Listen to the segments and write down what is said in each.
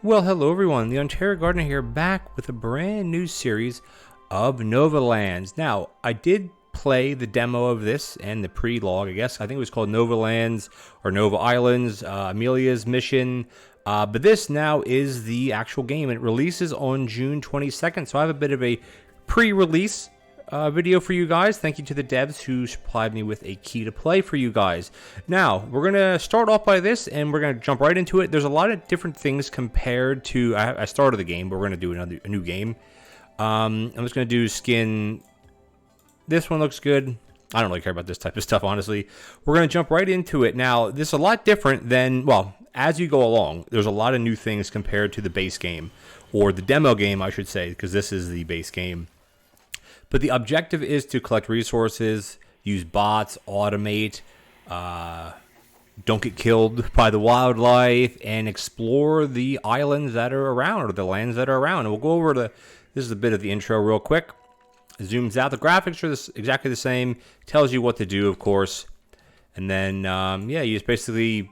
Well, hello everyone, the Ontario Gardener here, back with a brand new series of Novalands. Now, I did play the demo of this and the pre-log, I guess. I think it was called Novalands or Nova Islands, Amelia's Mission. But this now is the actual game. It releases on June 22nd, so I have a bit of a pre-release video for you guys. Thank you to the devs who supplied me with a key to play for you guys. Now, we're going to start off by this, and we're going to jump right into it. There's a lot of different things compared to... I started the game, but we're going to do a new game. I'm just going to do skin... This one looks good. I don't really care about this type of stuff, honestly. We're going to jump right into it. Now, this is a lot different than... Well, as you go along, there's a lot of new things compared to the base game. Or the demo game, I should say, because this is the base game. But the objective is to collect resources, use bots, automate, don't get killed by the wildlife, and explore the islands that are around, or the lands that are around. And we'll go over this is a bit of the intro real quick. It zooms out. The graphics are exactly the same. Tells you what to do, of course. And then, yeah, you just basically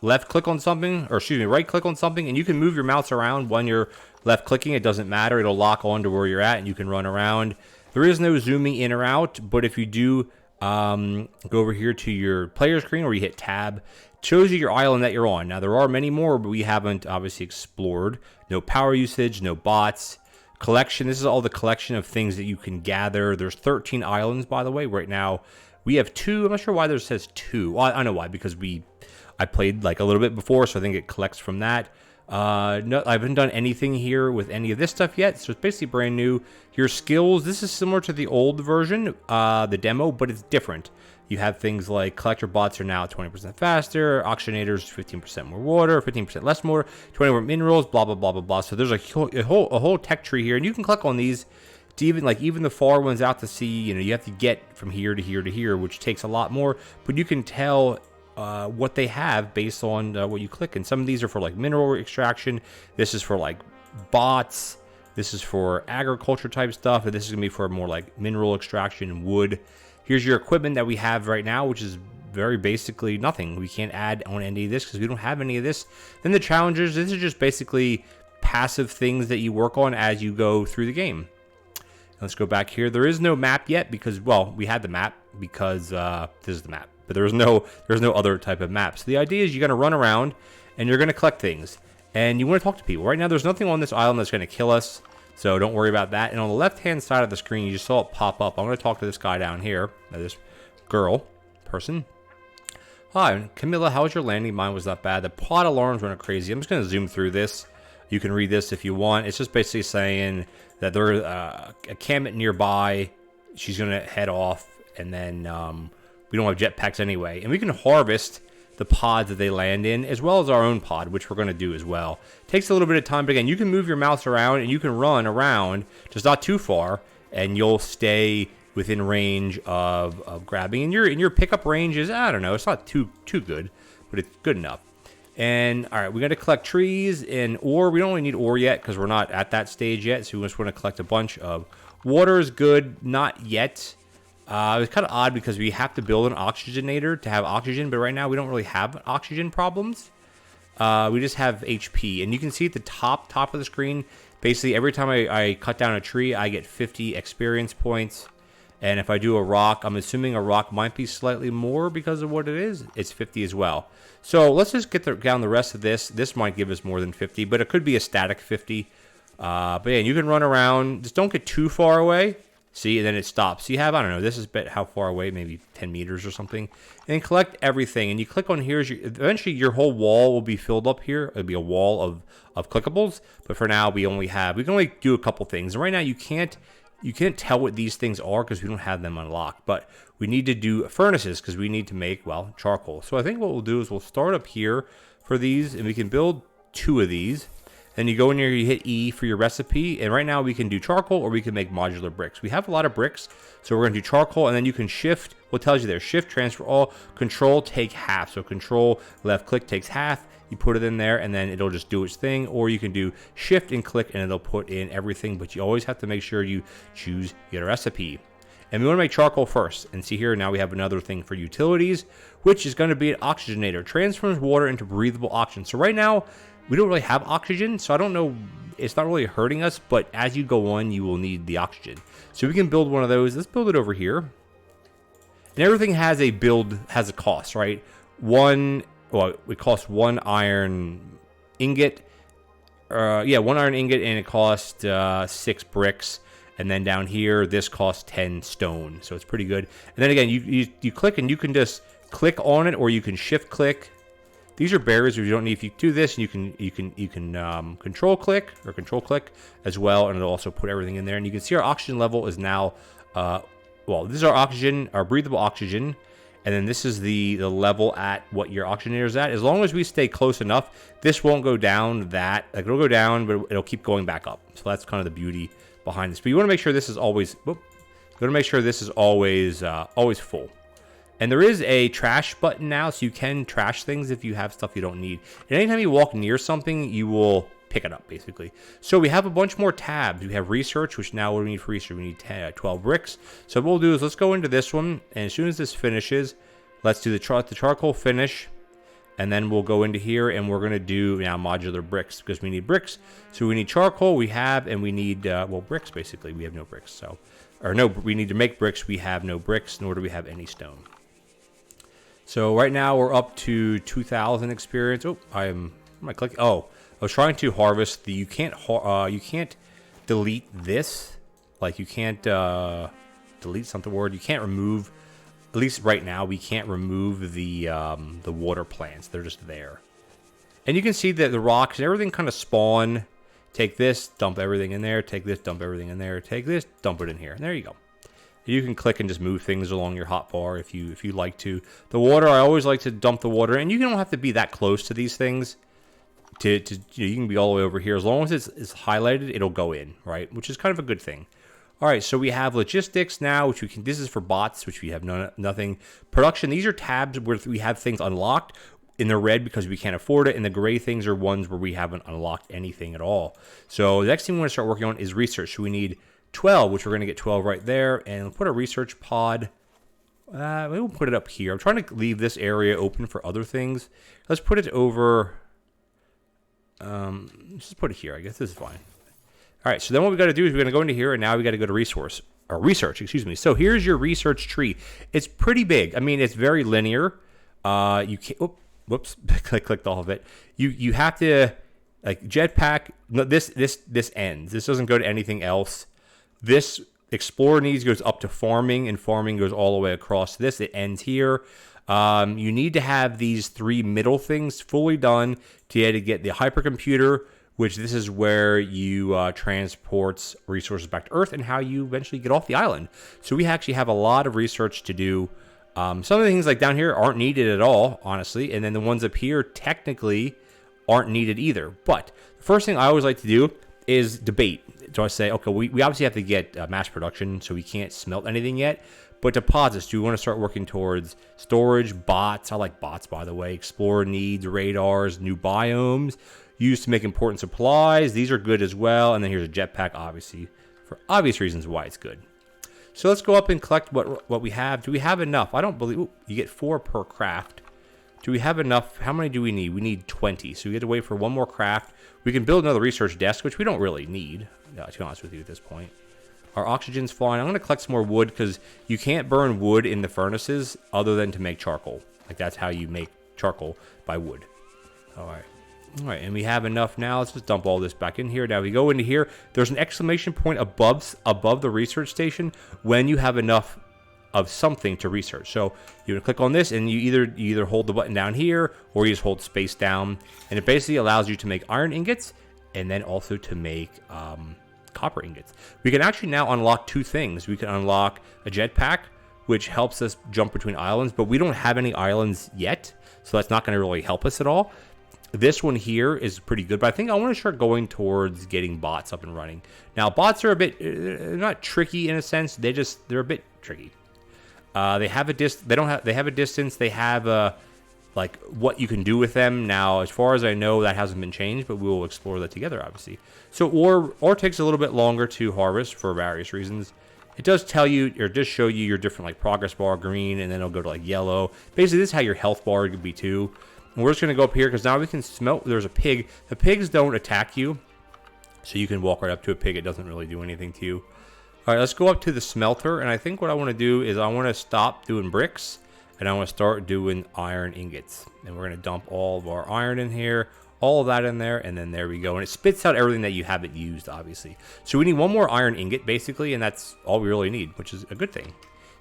left click on something, or excuse me, right click on something, and you can move your mouse around when you're left clicking. It doesn't matter. It'll lock on to where you're at, and you can run around. There is no zooming in or out, but if you do go over here to your player screen or you hit tab, it shows you your island that you're on. Now, there are many more, but we haven't obviously explored. No power usage, no bots. Collection, this is all the collection of things that you can gather. There's 13 islands, by the way. Right now, we have 2. I'm not sure why there says 2. Well, I know why, because I played like a little bit before, so I think it collects from that. No, I haven't done anything here with any of this stuff yet, so it's basically brand new. Your skills, this is similar to the old version, the demo, but it's different. You have things like collector bots are now 20% faster, auctionators 15% more water, 15% less water, 20 more minerals, blah blah blah blah blah. So there's a whole tech tree here, and you can click on these to even the far ones out to sea. You know, you have to get from here to here to here, which takes a lot more, but you can tell what they have based on what you click. And some of these are for like mineral extraction. This is for like bots. This is for agriculture type stuff. And this is gonna be for more like mineral extraction and wood. Here's your equipment that we have right now, which is very basically nothing. We can't add on any of this because we don't have any of this. Then the challenges, this is just basically passive things that you work on as you go through the game. Let's go back here. There is no map yet because, well, we had the map because this is the map. But there's no other type of map. So the idea is you're going to run around and you're going to collect things. And you want to talk to people. Right now, there's nothing on this island that's going to kill us. So don't worry about that. And on the left-hand side of the screen, you just saw it pop up. I'm going to talk to this guy down here. This person. Hi, Camilla, how was your landing? Mine was not bad. The pod alarms went crazy. I'm just going to zoom through this. You can read this if you want. It's just basically saying that there's a Kamet nearby. She's going to head off. And then... we don't have jetpacks anyway. And we can harvest the pods that they land in, as well as our own pod, which we're going to do as well. Takes a little bit of time, but again, you can move your mouse around, and you can run around, just not too far, and you'll stay within range of grabbing. And your pickup range is, I don't know, it's not too good, but it's good enough. And, all right, we got to collect trees and ore. We don't really need ore yet, because we're not at that stage yet, so we just want to collect a bunch of... Water is good, not yet. It's kind of odd because we have to build an oxygenator to have oxygen, but right now we don't really have oxygen problems. We just have HP, and you can see at the top of the screen, basically every time I cut down a tree, I get 50 experience points. And if I do a rock, I'm assuming a rock might be slightly more because of what it is. It's 50 as well. So let's just get down the rest of this. This might give us more than 50, but it could be a static 50. But yeah, you can run around. Just don't get too far away. See, and then it stops. So you have, I don't know, this is how far away, maybe 10 meters or something. And collect everything. And you click on here. Eventually, your whole wall will be filled up here. It'll be a wall of clickables. But for now, we can only do a couple things. And right now, you can't tell what these things are because we don't have them unlocked. But we need to do furnaces because we need to make, well, charcoal. So I think what we'll do is we'll start up here for these. And we can build 2 of these. Then you go in here, you hit E for your recipe, and right now we can do charcoal or we can make modular bricks. We have a lot of bricks, so we're going to do charcoal, and then you can shift, what tells you there, shift, transfer all, control, take half. So control, left click takes half, you put it in there, and then it'll just do its thing, or you can do shift and click, and it'll put in everything, but you always have to make sure you choose your recipe. And we want to make charcoal first. And see here, now we have another thing for utilities, which is going to be an oxygenator. Transforms water into breathable oxygen. So right now, We don't really have oxygen, so I don't know. It's not really hurting us, but as you go on, you will need the oxygen. So we can build one of those. Let's build it over here. And everything has a cost, right? It costs 1 iron ingot. 1 iron ingot, and it costs 6 bricks. And then down here, this costs 10 stone. So it's pretty good. And then again, you click, and you can just click on it, or you can shift click. These are barriers if you don't need. If you do this, you can control click as well, and it'll also put everything in there. And you can see our oxygen level is now, this is our oxygen, our breathable oxygen, and then this is the level at what your oxygenator is at. As long as we stay close enough, this won't go down. It'll go down, but it'll keep going back up. So that's kind of the beauty behind this. But you want to make sure this is always. Always full. And there is a trash button now, so you can trash things if you have stuff you don't need. And anytime you walk near something, you will pick it up, basically. So we have a bunch more tabs. We have research, which now what do we need for research? We need 12 bricks. So what we'll do is let's go into this one, and as soon as this finishes, let's do the charcoal finish, and then we'll go into here, and we're going to do now modular bricks, because we need bricks. So we need charcoal, and we need, bricks, basically. We have no bricks, we need to make bricks. We have no bricks, nor do we have any stone. So right now we're up to 2,000 experience. Oh, I was trying to harvest the. You can't delete this. Like you can't delete something word. You can't remove. At least right now we can't remove the water plants. They're just there. And you can see that the rocks and everything kind of spawn. Take this, dump everything in there. Take this, dump everything in there. Take this, dump it in here. And there you go. You can click and just move things along your hotbar if you like to. The water, I always like to dump the water, and you don't have to be that close to these things. You can be all the way over here. As long as it's highlighted, it'll go in, right? Which is kind of a good thing. All right, so we have logistics now, which this is for bots, which we have nothing. Production, these are tabs where we have things unlocked in the red because we can't afford it, and the gray things are ones where we haven't unlocked anything at all. So the next thing we want to start working on is research. So we need 12, which we're going to get 12 right there, and we'll put a research pod. We'll put it up here. I'm trying to leave this area open for other things. Let's put it over. Let's just put it here. I guess this is fine. All right. So then what we got to do is we're going to go into here, and now we got to go to research. Excuse me. So here's your research tree. It's pretty big. I mean, it's very linear. You can't. Whoops. Clicked all of it. You have to jetpack. No, this ends. This doesn't go to anything else. This Explorer needs goes up to farming, and farming goes all the way across this. It ends here. You need to have these 3 middle things fully done to get the hypercomputer, which this is where you transport resources back to Earth and how you eventually get off the island. So we actually have a lot of research to do. Some of the things like down here aren't needed at all, honestly, and then the ones up here technically aren't needed either. But the first thing I always like to do is debate. So I say, okay, we obviously have to get mass production, so we can't smelt anything yet. But deposits, do we want to start working towards storage, bots? I like bots, by the way. Explorer needs, radars, new biomes, used to make important supplies. These are good as well. And then here's a jetpack, obviously, for obvious reasons why it's good. So let's go up and collect what we have. Do we have enough? I don't believe. Ooh, you get 4 per craft. Do we have enough? How many do we need? We need 20. So we have to wait for 1 more craft. We can build another research desk, which we don't really need, to be honest with you at this point. Our oxygen's fine. I'm going to collect some more wood because you can't burn wood in the furnaces other than to make charcoal. That's how you make charcoal, by wood. All right, and we have enough now. Let's just dump all this back in here. Now we go into here. There's an exclamation point above the research station when you have enough of something to research. So you click on this, and you either hold the button down here, or you just hold space down, and it basically allows you to make iron ingots, and then also to make copper ingots. We can actually now unlock 2 things. We can unlock a jetpack, which helps us jump between islands, but we don't have any islands yet, so that's not going to really help us at all. This one here is pretty good, but I think I want to start going towards getting bots up and running. Now, bots are a bit not tricky in a sense. They're a bit tricky. They have a distance. They have what you can do with them. Now, as far as I know, that hasn't been changed, but we will explore that together, obviously. So ore takes a little bit longer to harvest for various reasons. It does tell you, or does show you your different progress bar, green, and then it'll go to yellow. Basically, this is how your health bar could be too. And we're just going to go up here because now we can smelt. There's a pig. The pigs don't attack you. So you can walk right up to a pig. It doesn't really do anything to you. All right, let's go up to the smelter. And I think what I want to do is I want to stop doing bricks. And I want to start doing iron ingots. And we're going to dump all of our iron in here. All of that in there. And then there we go. And it spits out everything that you haven't used, obviously. So we need one more iron ingot, basically. And that's all we really need, which is a good thing.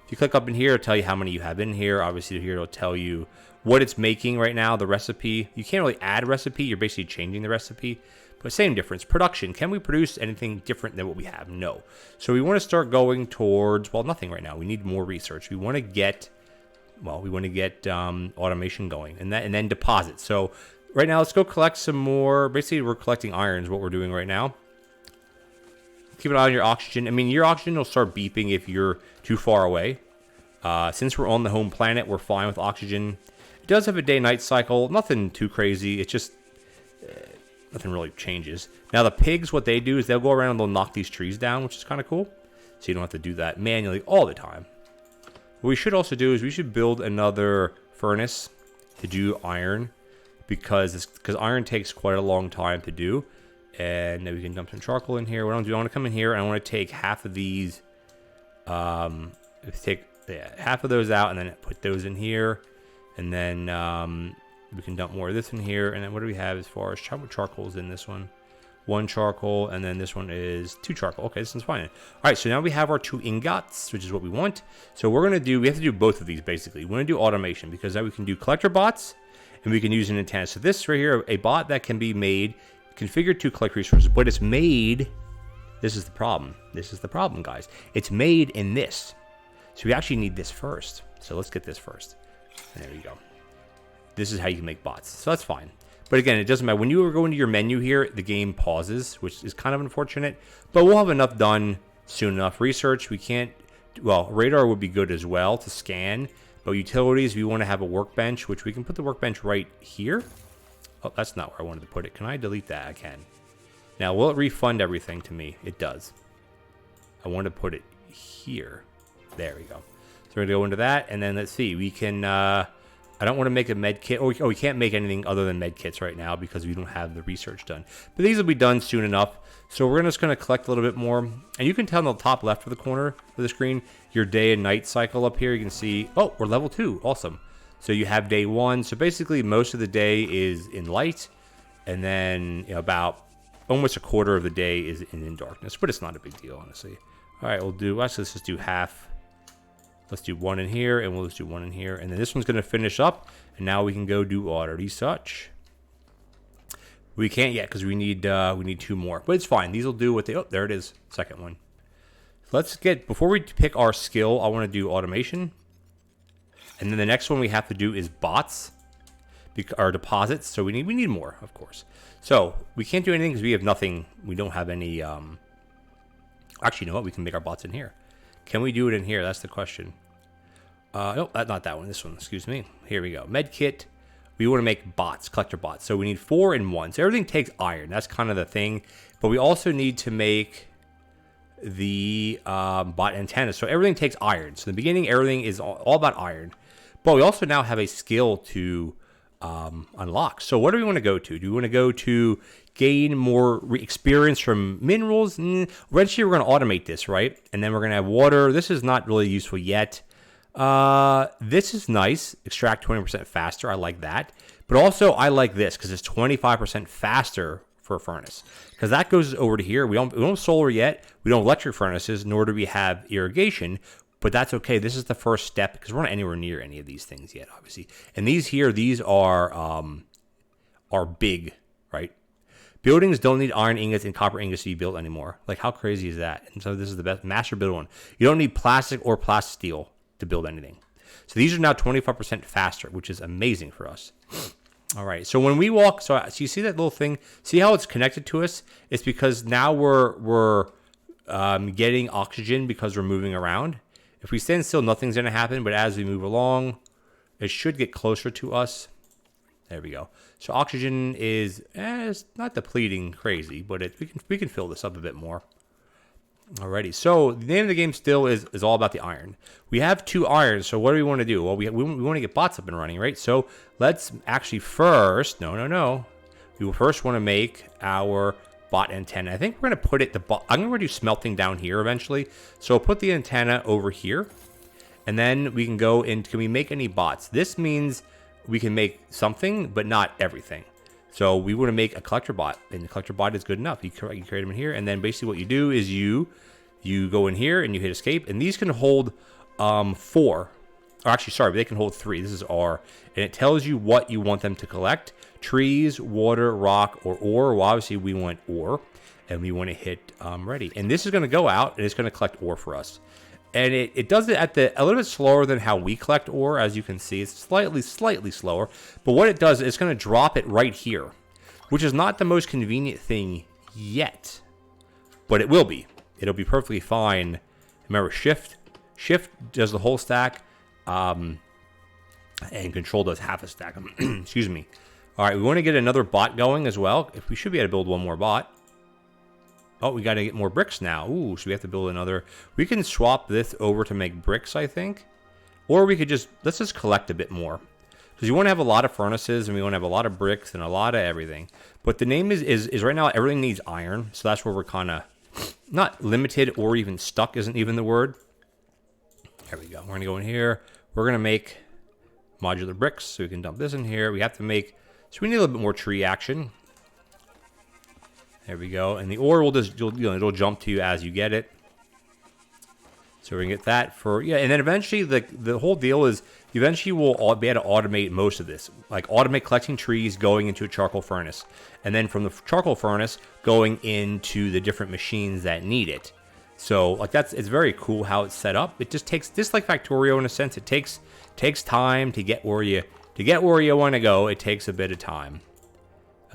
If you click up in here, it'll tell you how many you have in here. Obviously, here it'll tell you what it's making right now, the recipe. You can't really add a recipe. You're basically changing the recipe. But same difference. Production. Can we produce anything different than what we have? No. So we want to start going towards, well, nothing right now. We need more research. We want to get, automation going and then deposit. So right now, let's go collect some more. Basically, we're collecting iron is what we're doing right now. Keep an eye on your oxygen. I mean, your oxygen will start beeping if you're too far away. Since we're on the home planet, we're fine with oxygen. It does have a day-night cycle. Nothing too crazy. It's just nothing really changes. Now, the pigs, what they do is they'll go around and they'll knock these trees down, which is kind of cool. So you don't have to do that manually all the time. What we should also do is we should build another furnace to do iron because iron takes quite a long time to do. And then we can dump some charcoal in here. What I want to do, I want to come in here and I want to take half of these, take half of those out and then put those in here. And then we can dump more of this in here. And then what do we have as far as charcoal is in this one? 1 charcoal, and then this one is 2 charcoal. Okay, this one's fine. All right, so now we have our 2 ingots, which is what we want. So we have to do both of these basically. We want to do automation because now we can do collector bots and we can use an antenna. So this right here, a bot that can be made, configured to collect resources, but it's made, this is the problem. This is the problem, guys. It's made in this. So we actually need this first. So let's get this first. There you go. This is how you can make bots. So that's fine. But again, it doesn't matter. When you go into your menu here, the game pauses, which is kind of unfortunate. But we'll have enough done soon enough. Research, we can't, well, radar would be good as well to scan. But utilities, we want to have a workbench, which we can put the workbench right here. Oh, that's not where I wanted to put it. Can I delete that? I can. Now, will it refund everything to me? It does. I want to put it here. There we go. So we're going to go into that. And then let's see. We can, I don't want to make a med kit. Oh, we can't make anything other than med kits right now because we don't have the research done. But these will be done soon enough. So we're just going to collect a little bit more. And you can tell in the top left of the corner of the screen, your day and night cycle up here. You can see, oh, we're level 2. Awesome. So you have day 1. So basically most of the day is in light. And then about almost a quarter of the day is in darkness. But it's not a big deal, honestly. All right, actually, let's just do half. Let's do 1 in here, and we'll just do 1 in here. And then this one's going to finish up. And now we can go do auto research. We can't yet because we need 2 more. But it's fine. These will do what they... Oh, there it is. Second one. Let's get... Before we pick our skill, I want to do automation. And then the next one we have to do is bots. Or deposits. So we need more, of course. So we can't do anything because we have nothing. We don't have any... Actually, you know what? We can make our bots in here. Can we do it in here? That's the question. No, not that one. This one, excuse me. Here we go. Medkit. We want to make bots, collector bots. So we need 4 in 1. So everything takes iron. That's kind of the thing. But we also need to make the bot antenna. So everything takes iron. So in the beginning, everything is all about iron. But we also now have a skill to unlock. So what do we want to go to? Do we want to go to gain more experience from minerals? Eventually, we're going to automate this, right? And then we're going to have water. This is not really useful yet. This is nice. Extract 20% faster. I like that. But also, I like this because it's 25% faster for a furnace. Because that goes over to here. We don't have solar yet. We don't have electric furnaces, nor do we have irrigation. But that's okay. This is the first step because we're not anywhere near any of these things yet, obviously. And these here, these are big, right? Buildings don't need iron ingots and copper ingots to be built anymore. Like, how crazy is that? And so this is the best master build one. You don't need plastic or plasteel to build anything. So these are now 25% faster, which is amazing for us. All right. So when we walk, so you see that little thing? See how it's connected to us? It's because now we're getting oxygen because we're moving around. If we stand still, nothing's going to happen. But as we move along, it should get closer to us. There we go. So oxygen is it's not depleting crazy, but we can fill this up a bit more. Alrighty, so the name of the game still is all about the iron. We have 2 irons, so what do we want to do? Well, we want to get bots up and running, right? So let's actually first, no. We will first want to make our bot antenna. I think we're going to put it, I'm going to do smelting down here eventually. So we'll put the antenna over here, and then we can go and can we make any bots? This means we can make something, but not everything. So we want to make a collector bot, and the collector bot is good enough. You create them in here, and then basically what you do is you go in here and you hit escape, and these can hold 4. Or actually, sorry, they can hold 3. This is R, and it tells you what you want them to collect: trees, water, rock, or ore. Well, obviously we want ore, and we want to hit ready. And this is going to go out, and it's going to collect ore for us. And it does it at a little bit slower than how we collect ore, as you can see. It's slightly slower. But what it does, it's going to drop it right here, which is not the most convenient thing yet. But it will be. It'll be perfectly fine. Remember, shift does the whole stack, and control does half a stack. Excuse me. All right, we want to get another bot going as well. If we should be able to build one more bot. Oh, we got to get more bricks now. Ooh, so we have to build another. We can swap this over to make bricks, I think. Or we could let's just collect a bit more. Because you want to have a lot of furnaces, and we want to have a lot of bricks and a lot of everything. But the name is right now, everything needs iron. So that's where we're kind of not limited or even stuck isn't even the word. There we go. We're going to go in here. We're going to make modular bricks. So we can dump this in here. We have to make, so we need a little bit more tree action. There we go. And the ore will just, it'll jump to you as you get it. So we can get that for, yeah. And then eventually, the whole deal is, eventually we'll be able to automate most of this. Like automate collecting trees, going into a charcoal furnace. And then from the charcoal furnace, going into the different machines that need it. So like it's very cool how it's set up. It just takes, just like Factorio in a sense, it takes time to get where you want to go. It takes a bit of time.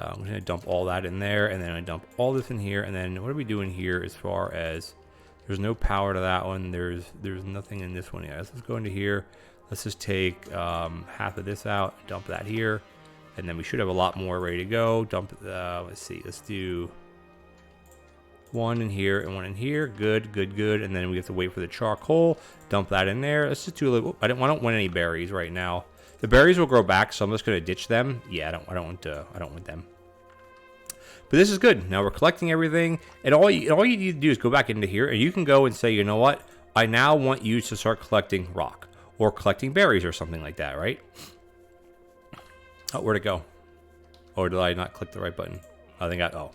I'm going to dump all that in there, and then I dump all this in here, and then what are we doing here as far as, there's no power to that one, there's nothing in this one yet. Let's go into here, let's just take half of this out, dump that here, and then we should have a lot more ready to go. Dump, let's see, let's do 1 in here and 1 in here, good, and then we have to wait for the charcoal, dump that in there. Let's just do a little, I don't want any berries right now. The berries will grow back, so I'm just going to ditch them. Yeah, I don't want them. But this is good. Now we're collecting everything, and all you need to do is go back into here, and you can go and say, you know what? I now want you to start collecting rock or collecting berries or something like that, right? Oh, where'd it go? Or did I not click the right button? I think I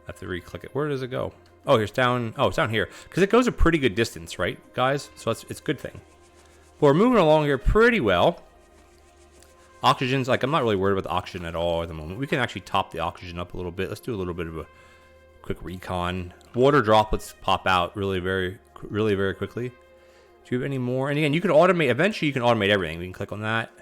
have to re-click it. Where does it go? Oh, here's down. Oh, it's down here because it goes a pretty good distance, right, guys? So it's a good thing. But we're moving along here pretty well. Oxygen's, like, I'm not really worried about the oxygen at all at the moment. We can actually top the oxygen up a little bit. Let's do a little bit of a quick recon. Water droplets pop out really very quickly. Do you have any more? And again, you can automate, eventually you can automate everything. We can click on that.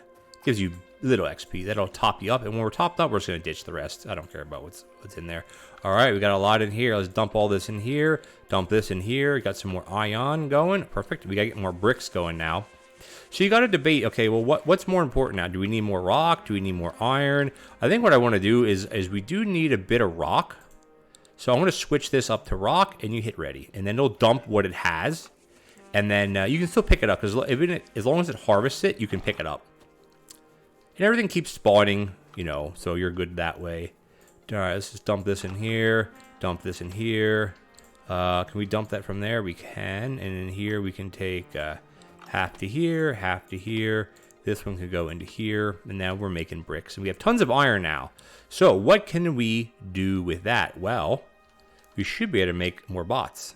Gives you little XP. That'll top you up. And when we're topped up, we're just going to ditch the rest. I don't care about what's in there. All right, we got a lot in here. Let's dump all this in here. Dump this in here. Got some more ion going. Perfect. We got to get more bricks going now. So you got to debate, okay, well, what's more important now? Do we need more rock? Do we need more iron? I think what I want to do is we do need a bit of rock. So I'm going to switch this up to rock, and you hit ready. And then it'll dump what it has. And then you can still pick it up, because as long as it harvests it, you can pick it up. And everything keeps spawning, you know, so you're good that way. All right, let's just dump this in here. Dump this in here. Can we dump that from there? We can. And in here, we can take... half to here, half to here. This one could go into here, and now we're making bricks. And we have tons of iron now. So what can we do with that? Well, we should be able to make more bots.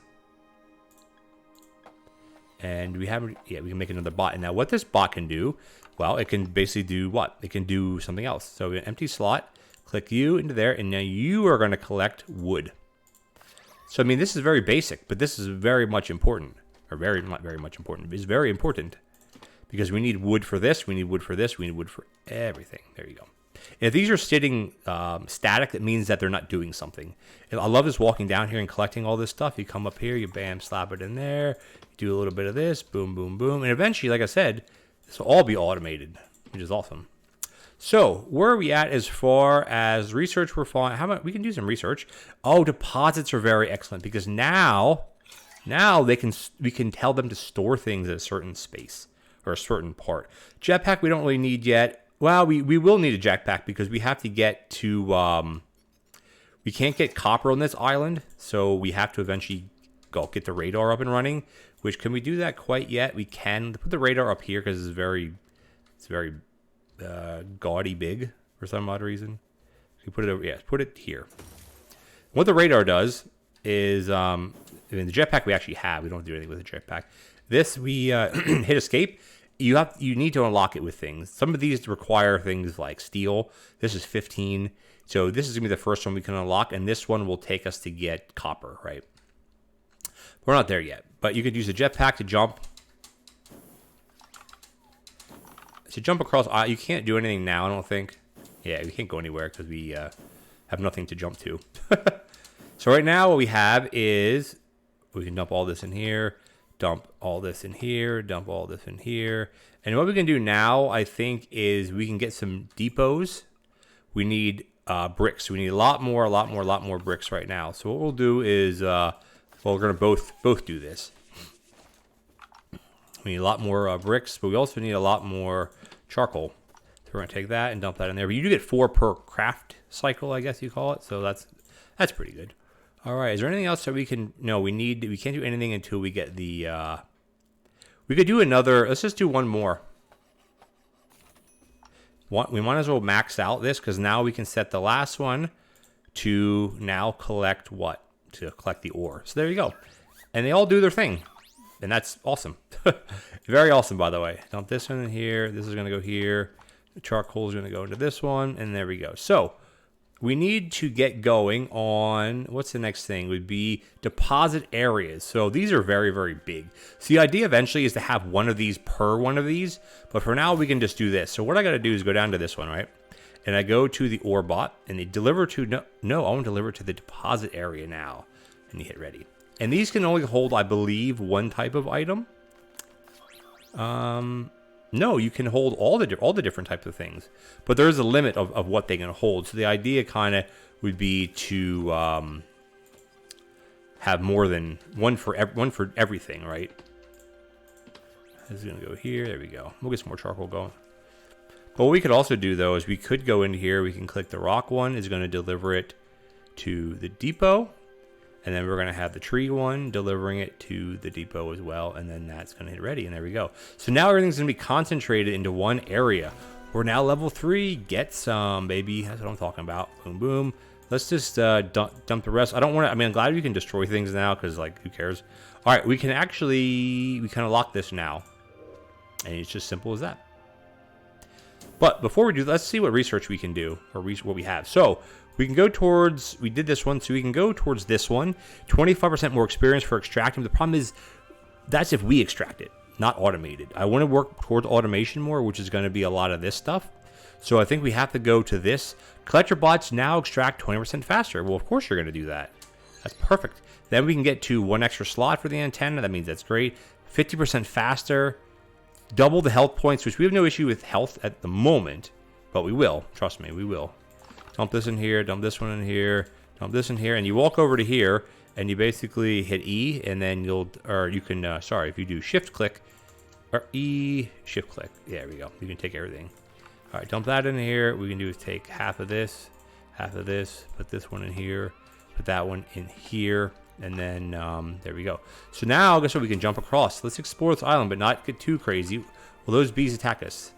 And we can make another bot. And now what this bot can do, well, it can basically do what? It can do something else. So an empty slot, click you into there, and now you are going to collect wood. So, I mean, this is very basic, but this is very much important. Or not very much important. It's very important because we need wood for this. We need wood for this. We need wood for everything. There you go. And if these are sitting static, that means that they're not doing something. And I love just walking down here and collecting all this stuff. You come up here, you bam, slap it in there. You do a little bit of this, boom, boom, boom. And eventually, like I said, this will all be automated, which is awesome. So where are we at as far as research? We're fine. How about we can do some research? Oh, deposits are very excellent because now Now we can tell them to store things at a certain space or a certain part. Jetpack we don't really need yet. Well, we will need a jetpack because we have to get to we can't get copper on this island, so we have to eventually go get the radar up and running. Which, can we do that quite yet? We can put the radar up here because it's very gaudy big for some odd reason. We put it over, yeah, put it here. What the radar does is, in the jetpack we actually have. We don't do anything with the jetpack. This we hit escape. You need to unlock it with things. Some of these require things like steel. This is 15. So this is gonna be the first one we can unlock, and this one will take us to get copper, right? We're not there yet, but you could use the jetpack to jump. To jump across, you can't do anything now, I don't think. Yeah, we can't go anywhere because we have nothing to jump to. So right now what we have is, we can dump all this in here, dump all this in here, dump all this in here. And what we can do now, I think, is we can get some depots. We need bricks. We need a lot more bricks right now. So what we'll do is, well, we're going to both do this. We need a lot more bricks, but we also need a lot more charcoal. So we're going to take that and dump that in there. But you do get 4 per craft cycle, I guess you call it. So that's pretty good. All right. Is there anything else that we can? No, we can't do anything until we get the. We could do another. Let's just do one more. We might as well max out this because now we can set the last one to now collect what? To collect the ore. So there you go. And they all do their thing. And that's awesome. Very awesome, by the way. Dump this one in here. This is going to go here. The charcoal is going to go into this one. And there we go. So we need to get going on, what's the next thing? Would be deposit areas. So these are very, very big. So the idea eventually is to have one of these per one of these. But for now, we can just do this. So what I got to do is go down to this one, right? And I go to the ore bot, and they deliver to, no, I want to deliver to the deposit area now. And you hit ready. And these can only hold, I believe, one type of item. No, you can hold all the different types of things. But there is a limit of what they can hold. So the idea kind of would be to have more than one for everything, right? This is going to go here. There we go. We'll get some more charcoal going. But what we could also do, though, is we could go in here. We can click the rock one. It's going to deliver it to the depot. And then we're going to have the tree one delivering it to the depot as well. And then that's going to hit ready. And there we go. So now everything's going to be concentrated into one area. We're now level 3. Get some, baby. That's what I'm talking about. Boom, boom. Let's just dump the rest. I don't want to. I mean, I'm glad we can destroy things now because, like, who cares? All right, we can unlock this now. And it's just simple as that. But before we do, let's see what research we can do, or what we have. So we can go towards, we did this one, so we can go towards this one. 25% more experience for extracting. The problem is, that's if we extract it, not automated. I want to work towards automation more, which is going to be a lot of this stuff. So I think we have to go to this. Collector bots now extract 20% faster. Well, of course you're going to do that. That's perfect. Then we can get to 1 extra slot for the antenna. That means that's great. 50% faster. Double the health points, which we have no issue with health at the moment, but we will. Trust me, we will. Dump this in here, dump this one in here, dump this in here, and you walk over to here, and you basically hit E, and then you can, if you do shift click, or E, shift click. Yeah, there we go. You can take everything. All right, dump that in here. What we can do is take half of this, put this one in here, put that one in here. And then there we go. So now, guess what? We can jump across. Let's explore this island, but not get too crazy. Will those bees attack us?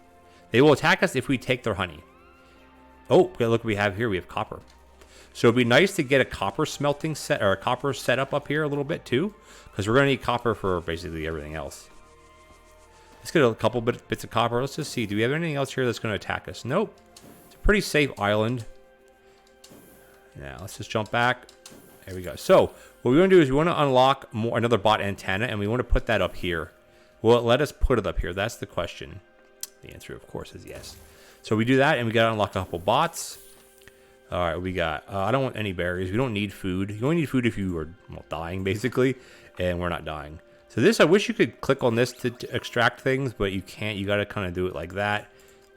They will attack us if we take their honey. Oh, look what we have here. We have copper. So it'd be nice to get a copper smelting set, or a copper setup up here a little bit too, because we're going to need copper for basically everything else. Let's get a couple bits of copper. Let's just see. Do we have anything else here that's going to attack us? Nope. It's a pretty safe island. Now let's just jump back. There we go. So what we want to do is we want to unlock another bot antenna, and we want to put that up here. Will it let us put it up here? That's the question. The answer, of course, is yes. So we do that, and we got to unlock a couple bots. All right, we got, I don't want any berries. We don't need food. You only need food if you are dying, basically, and we're not dying. So this, I wish you could click on this to extract things, but you can't. You got to kind of do it like that.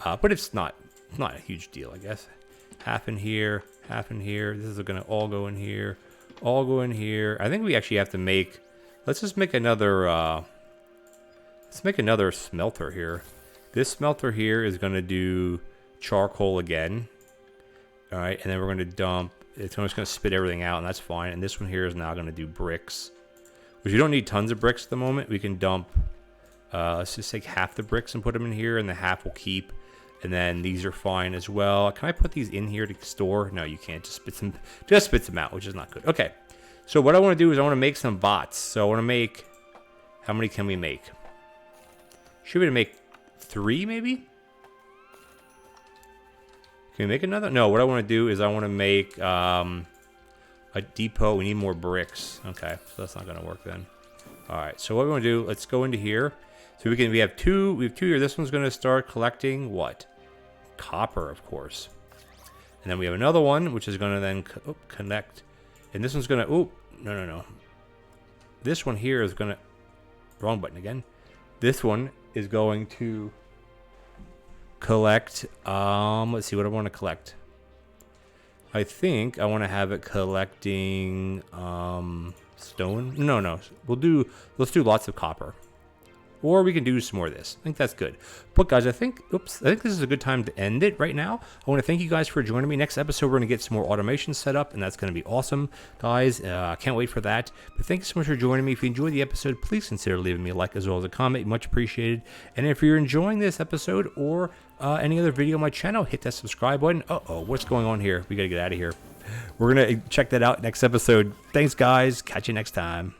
But it's not a huge deal, I guess. Half in here, half in here. This is going to all go in here. All go in here. I think we actually have to make let's just make another, let's make another smelter here. This smelter here is going to do charcoal again. All right, and then we're going to dump, it's just going to spit everything out, and that's fine. And this one here is now going to do bricks, which you don't need tons of bricks at the moment. We can dump, let's just take half the bricks and put them in here, and the half will keep. And then these are fine as well. Can I put these in here to store? No, you can't. Just spits them out, which is not good. Okay. So what I want to do is I want to make some bots. So I want to make, how many can we make? Should we make 3 maybe? Can we make another? No, what I want to do is I want to make a depot. We need more bricks. Okay, so that's not going to work then. All right, so what we want to do, let's go into here. So we have two here. This one's going to start collecting what? Copper, of course. And then we have another one, which is going to then connect. And this one's going to, no. This one here is going to, wrong button again. This one is going to collect, let's see what I want to collect. I think I want to have it collecting, stone. No. Let's do lots of copper. Or we can do some more of this. I think that's good. But guys, I think this is a good time to end it right now. I want to thank you guys for joining me. Next episode, we're going to get some more automation set up, and that's going to be awesome, guys. I can't wait for that. But thank you so much for joining me. If you enjoyed the episode, please consider leaving me a like as well as a comment. Much appreciated. And if you're enjoying this episode or any other video on my channel, hit that subscribe button. What's going on here? We got to get out of here. We're going to check that out next episode. Thanks, guys. Catch you next time.